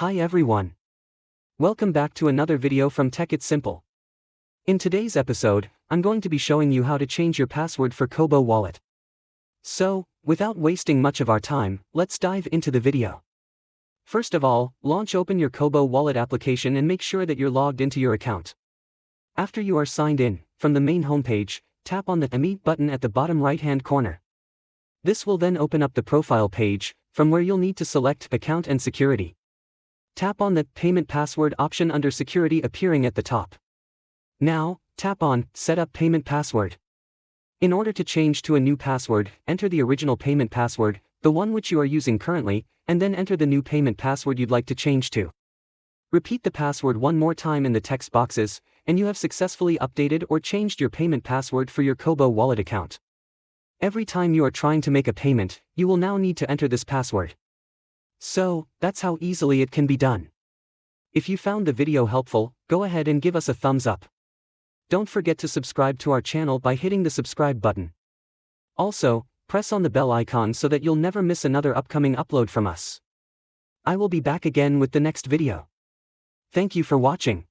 Hi everyone. Welcome back to another video from Tech It's Simple. In today's episode, I'm going to be showing you how to change your password for Cobo Wallet. So, without wasting much of our time, let's dive into the video. First of all, open your Cobo Wallet application and make sure that you're logged into your account. After you are signed in, from the main homepage, tap on the Meet button at the bottom right-hand corner. This will then open up the profile page, from where you'll need to select Account and Security. Tap on the Payment Password option under Security appearing at the top. Now, tap on Set up Payment Password. In order to change to a new password, enter the original payment password, the one which you are using currently, and then enter the new payment password you'd like to change to. Repeat the password one more time in the text boxes, and you have successfully updated or changed your payment password for your Cobo Wallet account. Every time you are trying to make a payment, you will now need to enter this password. So, that's how easily it can be done. If you found the video helpful, go ahead and give us a thumbs up. Don't forget to subscribe to our channel by hitting the subscribe button. Also, press on the bell icon so that you'll never miss another upcoming upload from us. I will be back again with the next video. Thank you for watching.